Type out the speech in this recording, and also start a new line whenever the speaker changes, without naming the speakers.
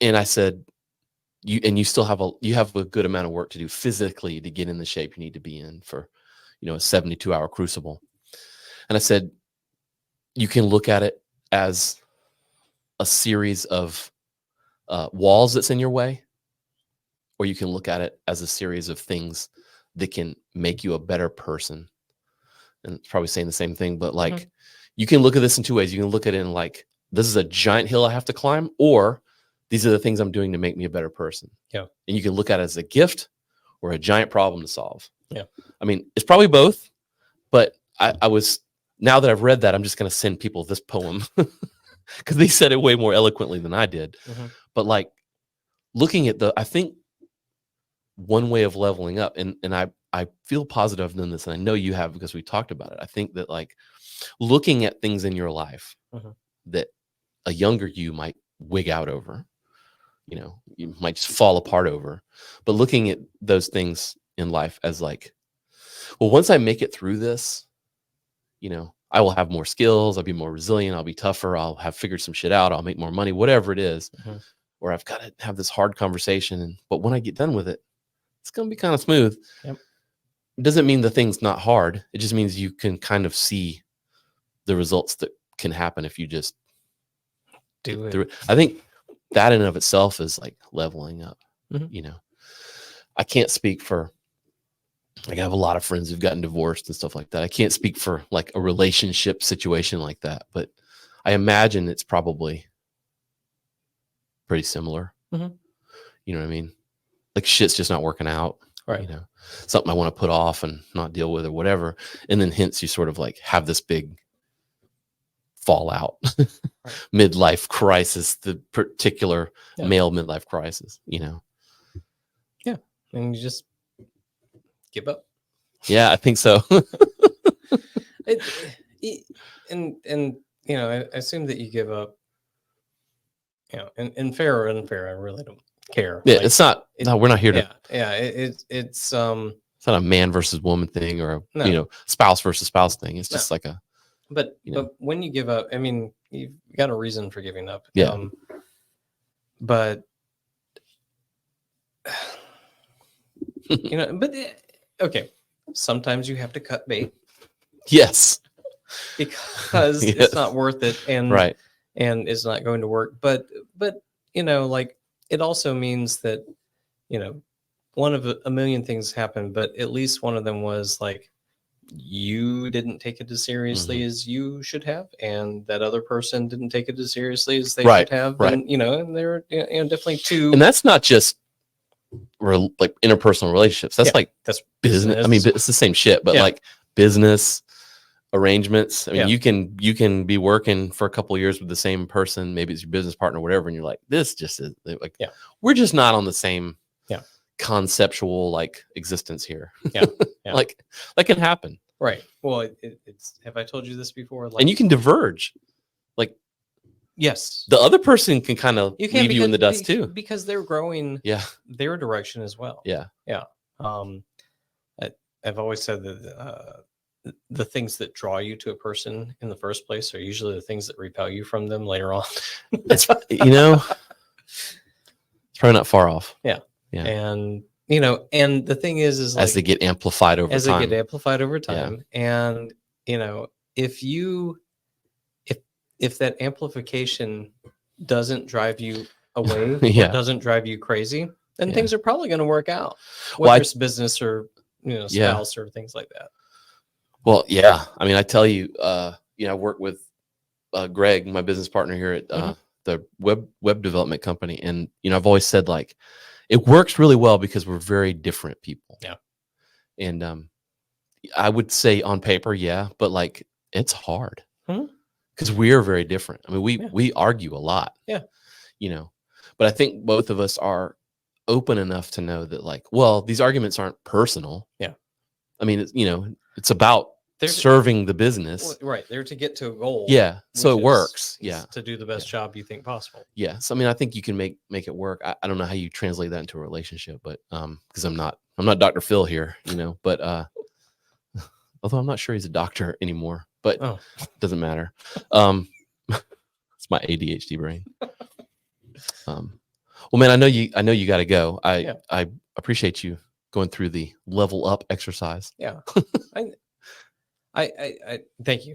And I said, you still have a good amount of work to do physically to get in the shape you need to be in for, a 72-hour crucible. And I said, you can look at it as a series of walls that's in your way, or you can look at it as a series of things that can make you a better person. And it's probably saying the same thing, but like, you can look at this in two ways. You can look at it in like, this is a giant hill I have to climb, or these are the things I'm doing to make me a better person.
Yeah.
And you can look at it as a gift or a giant problem to solve.
Yeah.
I mean, it's probably both, but I was, now that I've read that, I'm just going to send people this poem because they said it way more eloquently than I did. But like, looking at I think one way of leveling up, and I feel positive I've done this, and I know you have because we talked about it. I think that like looking at things in your life that a younger you might wig out over, you might just fall apart over, but looking at those things in life as like, well, once I make it through this, I will have more skills. I'll be more resilient. I'll be tougher. I'll have figured some shit out. I'll make more money, whatever it is. Or I've got to have this hard conversation. But when I get done with it, it's going to be kind of smooth.
Yep.
It doesn't mean the thing's not hard. It just means you can kind of see the results that can happen if you just
do
it. I think that in and of itself is like leveling up. I can't speak for, like, I have a lot of friends who've gotten divorced and stuff like that. I can't speak for like a relationship situation like that, but I imagine it's probably pretty similar. You know what I mean? Like shit's just not working out.
Right.
Something I want to put off and not deal with or whatever. And then hence you sort of like have this big fallout, midlife crisis, the particular male midlife crisis, Yeah.
And you just give up.
Yeah, I think so.
And I assume that you give up, and fair or unfair, I really don't care.
Yeah, it's not. No, we're not here to.
It's not
a man versus woman thing or a spouse versus spouse thing. It's just like a.
But when you give up, I mean, you've got a reason for giving up.
Yeah.
But okay. Sometimes you have to cut bait.
Yes.
Because it's not worth it, and and it's not going to work. But like, it also means that one of a million things happened, but at least one of them was like, you didn't take it as seriously as you should have, and that other person didn't take it as seriously as they should have. And and there are definitely two.
And that's not just like interpersonal relationships. That's that's business. I mean, it's the same shit, but like business arrangements. I mean, you can be working for a couple of years with the same person. Maybe it's your business partner, or whatever, and you're like, this just is like, we're just not on the same conceptual like existence here. Like that can happen.
Right. Well, it's. Have I told you this before? Like,
and you can diverge. Like,
yes,
the other person can kind of leave you in the dust too,
because they're growing. Their direction as well.
Yeah.
I've always said that the things that draw you to a person in the first place are usually the things that repel you from them later on.
It's it's probably not far off.
Yeah. And and the thing is like,
as they get amplified over time.
And if that amplification doesn't drive you away, or doesn't drive you crazy, then things are probably going to work out, whether it's business or spouse or things like that.
Well, yeah. I mean, I tell you, I work with Greg, my business partner here at the web development company, and I've always said like, it works really well because we're very different people.
Yeah.
And I would say on paper, but like it's hard because we are very different. I mean, we argue a lot.
Yeah.
But I think both of us are open enough to know that like, well, these arguments aren't personal.
Yeah.
I mean, it's about serving the business.
Right. They're to get to a goal.
Yeah. So it works.
To do the best job you think possible.
Yeah. So, I mean, I think you can make it work. I don't know how you translate that into a relationship, but because I'm not Dr. Phil here, but although I'm not sure he's a doctor anymore, but it doesn't matter. It's my ADHD brain. Well, man, I know you got to go. I appreciate you going through the level up exercise.
Yeah. I thank you.